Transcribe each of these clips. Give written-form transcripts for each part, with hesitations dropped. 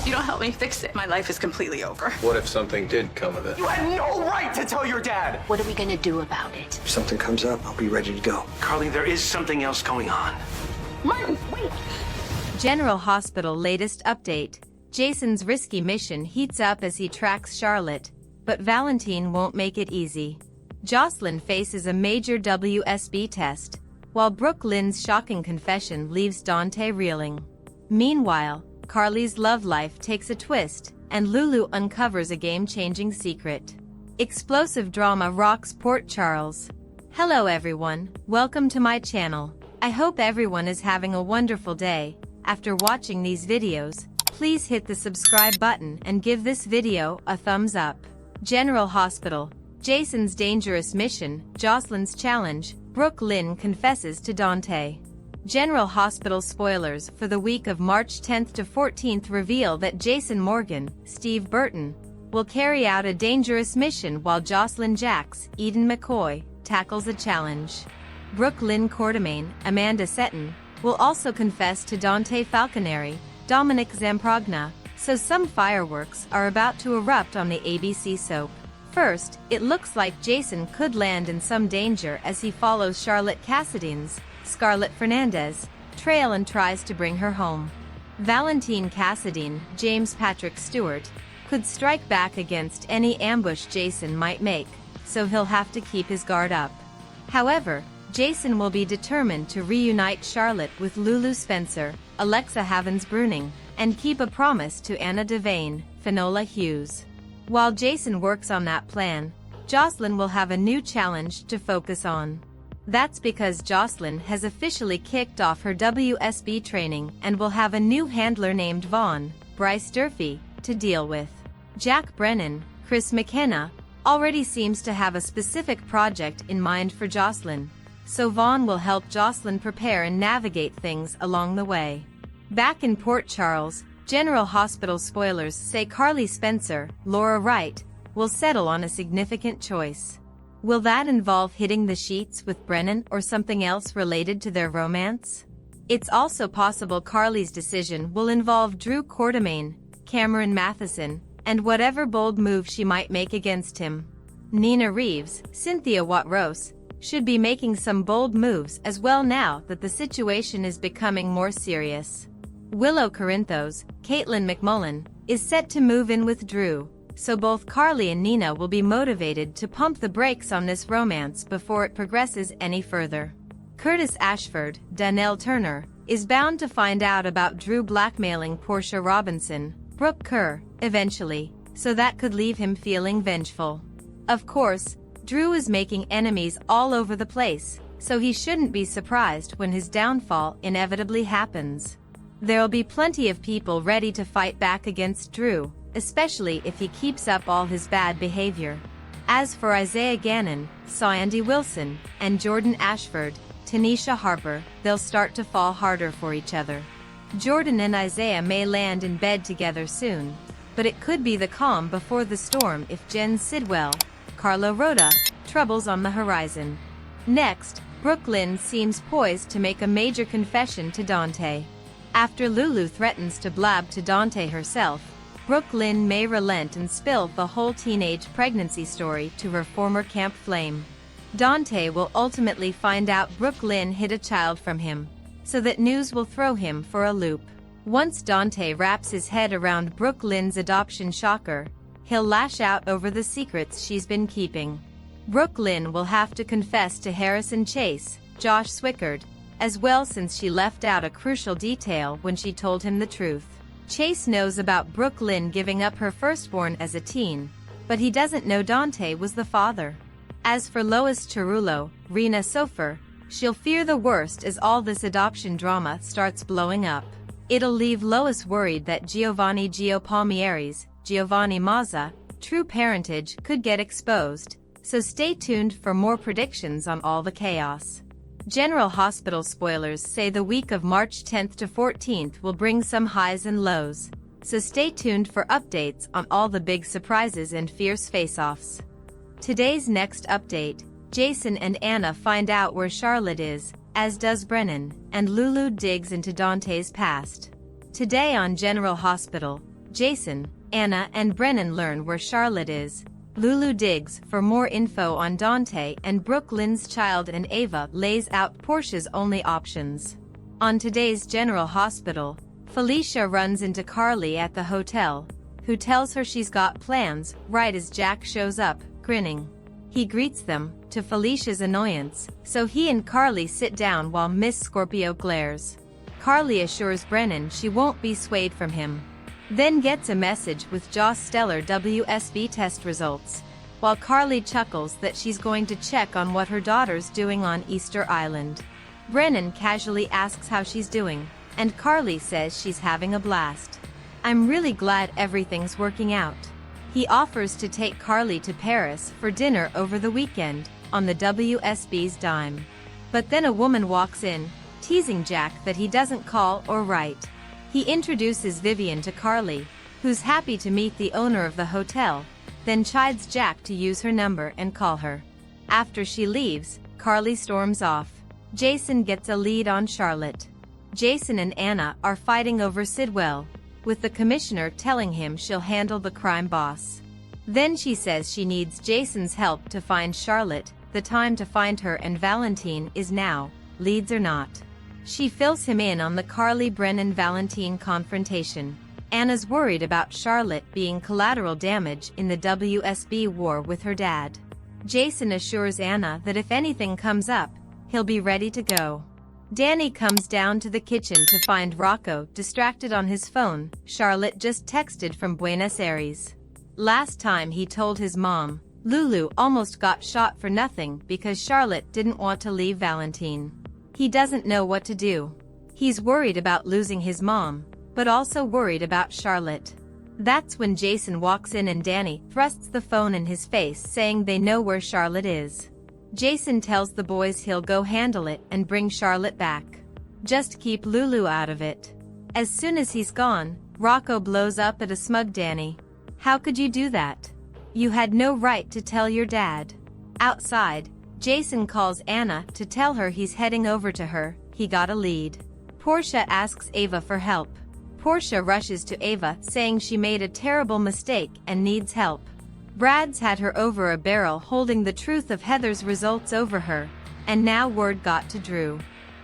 you don't help me fix it, my life is completely over. What if something did come of it? You had no right to tell your dad! What are we gonna do about it? If something comes up, I'll be ready to go. Carly, there is something else going on. Martin, wait! General Hospital latest update. Jason's risky mission heats up as he tracks Charlotte, but Valentine won't make it easy. Jocelyn faces a major WSB test, while Brook Lynn's shocking confession leaves Dante reeling. Meanwhile, Carly's love life takes a twist, and Lulu uncovers a game-changing secret. Explosive drama rocks Port Charles. Hello everyone, welcome to my channel. I hope everyone is having a wonderful day. After watching these videos, please hit the subscribe button and give this video a thumbs up. General Hospital. Jason's dangerous mission, Jocelyn's challenge, Brook Lynn confesses to Dante. General Hospital spoilers for the week of March 10th to 14th reveal that Jason Morgan, Steve Burton, will carry out a dangerous mission while Jocelyn Jax, Eden McCoy, tackles a challenge. Brook Lynn Quartermain, Amanda Seton, will also confess to Dante Falconeri, Dominic Zamprogna, so some fireworks are about to erupt on the ABC soap. First, it looks like Jason could land in some danger as he follows Charlotte Cassidy's, Scarlett Fernandez, trail and tries to bring her home. Valentine Cassadine, James Patrick Stewart, could strike back against any ambush Jason might make, so he'll have to keep his guard up. However, Jason will be determined to reunite Charlotte with Lulu Spencer, Alexa Havens-Bruning, and keep a promise to Anna Devane, Finola Hughes. While Jason works on that plan, Jocelyn will have a new challenge to focus on. That's because Jocelyn has officially kicked off her WSB training and will have a new handler named Vaughn, Bryce Durfee, to deal with. Jack Brennan, Chris McKenna, already seems to have a specific project in mind for Jocelyn, so Vaughn will help Jocelyn prepare and navigate things along the way. Back in Port Charles, General Hospital spoilers say Carly Spencer, Laura Wright, will settle on a significant choice. Will that involve hitting the sheets with Brennan or something else related to their romance? It's also possible Carly's decision will involve Drew Quartermain, Cameron Matheson, and whatever bold move she might make against him. Nina Reeves, Cynthia Watrose, should be making some bold moves as well now that the situation is becoming more serious. Willow Corinthos, Caitlin McMullen, is set to move in with Drew, so both Carly and Nina will be motivated to pump the brakes on this romance before it progresses any further. Curtis Ashford, Donnell Turner, is bound to find out about Drew blackmailing Portia Robinson, Brooke Kerr, eventually, so that could leave him feeling vengeful. Of course, Drew is making enemies all over the place, so he shouldn't be surprised when his downfall inevitably happens. There'll be plenty of people ready to fight back against Drew, especially if he keeps up all his bad behavior. As for Isaiah Gannon, Sandy Wilson, and Jordan Ashford, Tanisha Harper, they'll start to fall harder for each other. Jordan and Isaiah may land in bed together soon, but it could be the calm before the storm if Jen Sidwell, Carlo Rhoda, troubles on the horizon. Next, Brook Lynn seems poised to make a major confession to Dante. After Lulu threatens to blab to Dante herself, Brook Lynn may relent and spill the whole teenage pregnancy story to her former camp flame. Dante will ultimately find out Brook Lynn hid a child from him, so that news will throw him for a loop. Once Dante wraps his head around Brook Lynn's adoption shocker, he'll lash out over the secrets she's been keeping. Brook Lynn will have to confess to Harrison Chase, Josh Swickard, as well since she left out a crucial detail when she told him the truth. Chase knows about Brook Lynn giving up her firstborn as a teen, but he doesn't know Dante was the father. As for Lois Cerullo, Rena Sofer, she'll fear the worst as all this adoption drama starts blowing up. It'll leave Lois worried that Giovanni Gio Palmieri's, Giovanni Mazza, true parentage could get exposed, so stay tuned for more predictions on all the chaos. General Hospital spoilers say the week of March 10th to 14th will bring some highs and lows, so stay tuned for updates on all the big surprises and fierce face-offs. Today's next update, Jason and Anna find out where Charlotte is, as does Brennan, and Lulu digs into Dante's past. Today on General Hospital, Jason, Anna and Brennan learn where Charlotte is. Lulu digs for more info on Dante and Brook, Lynn's child, and Ava lays out Portia's only options. On today's General Hospital, Felicia runs into Carly at the hotel, who tells her she's got plans right as Jack shows up, grinning. He greets them, to Felicia's annoyance, so he and Carly sit down while Miss Scorpio glares. Carly assures Brennan she won't be swayed from him. Then gets a message with Joss stellar WSB test results, while Carly chuckles that she's going to check on what her daughter's doing on Easter Island. Brennan casually asks how she's doing, and Carly says she's having a blast. I'm really glad everything's working out. He offers to take Carly to Paris for dinner over the weekend, on the WSB's dime. But then a woman walks in, teasing Jack that he doesn't call or write. He introduces Vivian to Carly, who's happy to meet the owner of the hotel, then chides Jack to use her number and call her. After she leaves, Carly storms off. Jason gets a lead on Charlotte. Jason and Anna are fighting over Sidwell, with the commissioner telling him she'll handle the crime boss. Then she says she needs Jason's help to find Charlotte. The time to find her and Valentine is now, leads or not. She fills him in on the Carly-Brennan-Valentine confrontation. Anna's worried about Charlotte being collateral damage in the WSB war with her dad. Jason assures Anna that if anything comes up, he'll be ready to go. Danny comes down to the kitchen to find Rocco distracted on his phone. Charlotte just texted from Buenos Aires. Last time he told his mom, Lulu almost got shot for nothing because Charlotte didn't want to leave Valentine. He doesn't know what to do. He's worried about losing his mom, but also worried about Charlotte. That's when Jason walks in and Danny thrusts the phone in his face, saying they know where Charlotte is. Jason tells the boys he'll go handle it and bring Charlotte back. Just keep Lulu out of it. As soon as he's gone, Rocco blows up at a smug Danny. How could you do that? You had no right to tell your dad. Outside, Jason calls Anna to tell her he's heading over to her. He got a lead. Portia asks Ava for help. Portia rushes to Ava, saying she made a terrible mistake and needs help. Brad's had her over a barrel holding the truth of Heather's results over her, and now word got to Drew.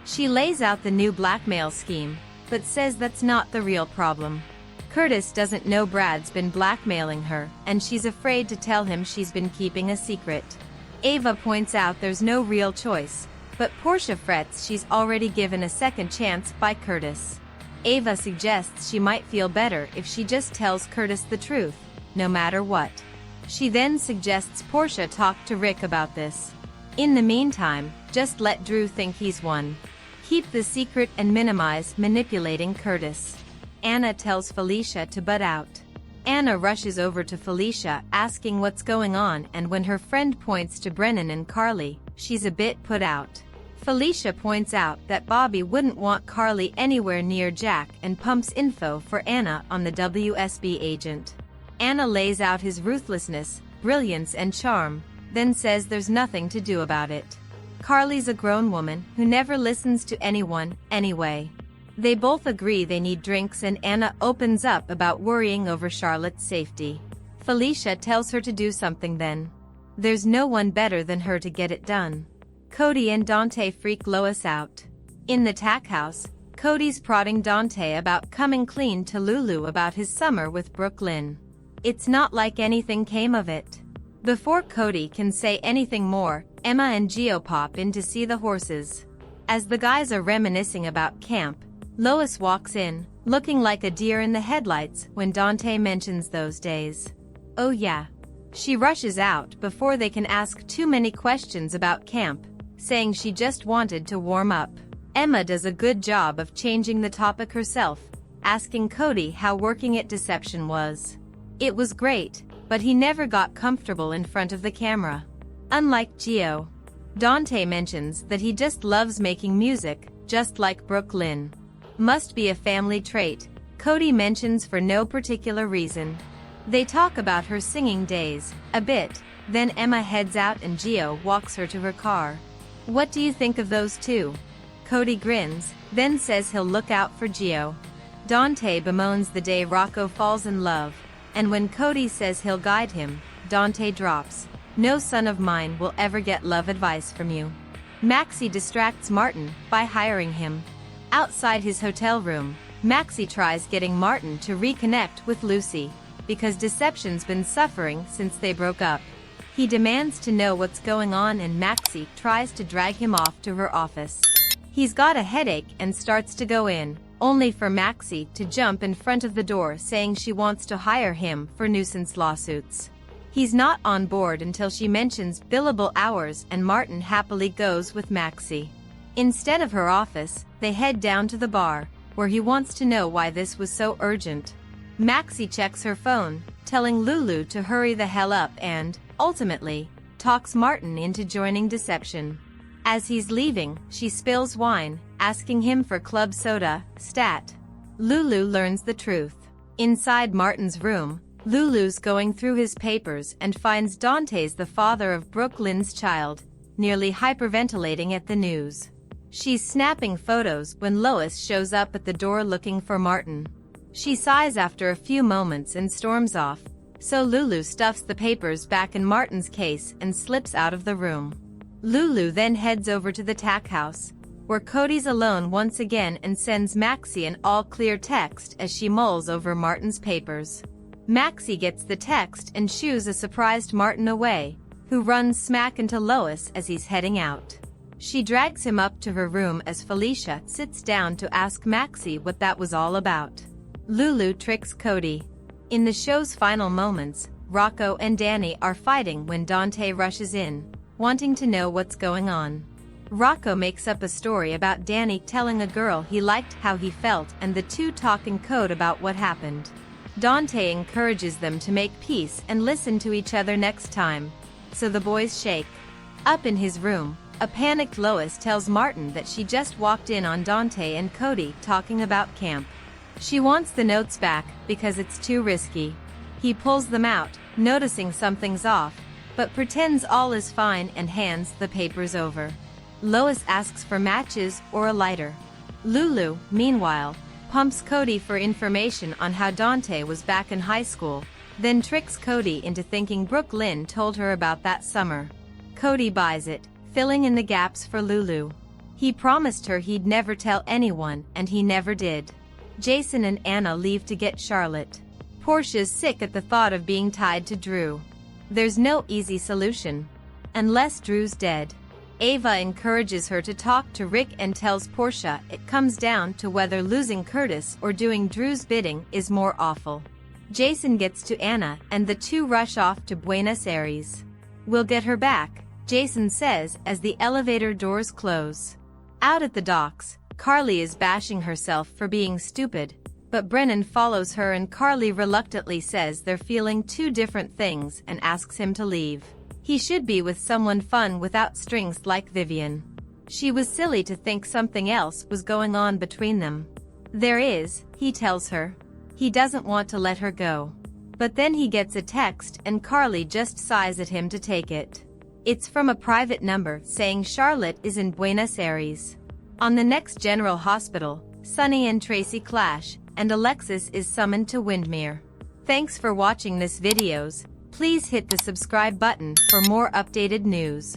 She lays out the new blackmail scheme, but says that's not the real problem. Curtis doesn't know Brad's been blackmailing her, and she's afraid to tell him she's been keeping a secret. Ava points out there's no real choice, but Portia frets she's already given a second chance by Curtis. Ava suggests she might feel better if she just tells Curtis the truth, no matter what. She then suggests Portia talk to Rick about this. In the meantime, just let Drew think he's won. Keep the secret and minimize manipulating Curtis. Anna tells Felicia to butt out. Anna rushes over to Felicia asking what's going on, and when her friend points to Brennan and Carly, she's a bit put out. Felicia points out that Bobby wouldn't want Carly anywhere near Jack and pumps info for Anna on the WSB agent. Anna lays out his ruthlessness, brilliance and charm, then says there's nothing to do about it. Carly's a grown woman who never listens to anyone, anyway. They both agree they need drinks and Anna opens up about worrying over Charlotte's safety. Felicia tells her to do something then. There's no one better than her to get it done. Cody and Dante freak Lois out. In the tack house, Cody's prodding Dante about coming clean to Lulu about his summer with Brook, Lynn. It's not like anything came of it. Before Cody can say anything more, Emma and Gio pop in to see the horses. As the guys are reminiscing about camp, Lois walks in, looking like a deer in the headlights when Dante mentions those days. Oh yeah. She rushes out before they can ask too many questions about camp, saying she just wanted to warm up. Emma does a good job of changing the topic herself, asking Cody how working at Deception was. It was great, but he never got comfortable in front of the camera. Unlike Gio. Dante mentions that he just loves making music, just like Brook, Lynn. Must be a family trait, Cody mentions for no particular reason. They talk about her singing days, a bit, then Emma heads out and Gio walks her to her car. What do you think of those two? Cody grins, then says he'll look out for Gio. Dante bemoans the day Rocco falls in love, and when Cody says he'll guide him, Dante drops, "No son of mine will ever get love advice from you." Maxie distracts Martin by hiring him. Outside his hotel room, Maxie tries getting Martin to reconnect with Lucy, because Deception's been suffering since they broke up. He demands to know what's going on and Maxie tries to drag him off to her office. He's got a headache and starts to go in, only for Maxie to jump in front of the door saying she wants to hire him for nuisance lawsuits. He's not on board until she mentions billable hours and Martin happily goes with Maxie. Instead of her office, they head down to the bar, where he wants to know why this was so urgent. Maxie checks her phone, telling Lulu to hurry the hell up and, ultimately, talks Martin into joining Deception. As he's leaving, she spills wine, asking him for club soda, stat. Lulu learns the truth. Inside Martin's room, Lulu's going through his papers and finds Dante's the father of Brook, Lynn's child, nearly hyperventilating at the news. She's snapping photos when Lois shows up at the door looking for Martin. She sighs after a few moments and storms off, so Lulu stuffs the papers back in Martin's case and slips out of the room. Lulu then heads over to the tack house, where Cody's alone once again and sends Maxie an all-clear text as she mulls over Martin's papers. Maxie gets the text and shoos a surprised Martin away, who runs smack into Lois as he's heading out. She drags him up to her room as Felicia sits down to ask Maxie what that was all about. Lulu tricks Cody. In the show's final moments, Rocco and Danny are fighting when Dante rushes in, wanting to know what's going on. Rocco makes up a story about Danny telling a girl he liked how he felt and the two talk in code about what happened. Dante encourages them to make peace and listen to each other next time, so the boys shake. Up in his room, a panicked Lois tells Martin that she just walked in on Dante and Cody talking about camp. She wants the notes back because it's too risky. He pulls them out, noticing something's off, but pretends all is fine and hands the papers over. Lois asks for matches or a lighter. Lulu, meanwhile, pumps Cody for information on how Dante was back in high school, then tricks Cody into thinking Lynn told her about that summer. Cody buys it, filling in the gaps for Lulu. He promised her he'd never tell anyone, and he never did. Jason and Anna leave to get Charlotte. Portia's sick at the thought of being tied to Drew. There's no easy solution. Unless Drew's dead. Ava encourages her to talk to Rick and tells Portia it comes down to whether losing Curtis or doing Drew's bidding is more awful. Jason gets to Anna and the two rush off to Buenos Aires. "We'll get her back," Jason says as the elevator doors close. Out at the docks, Carly is bashing herself for being stupid, but Brennan follows her and Carly reluctantly says they're feeling two different things and asks him to leave. He should be with someone fun without strings like Vivian. She was silly to think something else was going on between them. There is, he tells her. He doesn't want to let her go. But then he gets a text and Carly just sighs at him to take it. It's from a private number saying Charlotte is in Buenos Aires. On the next General Hospital, Sunny and Tracy clash, and Alexis is summoned to Windmere. Thanks for watching this videos. Please hit the subscribe button for more updated news.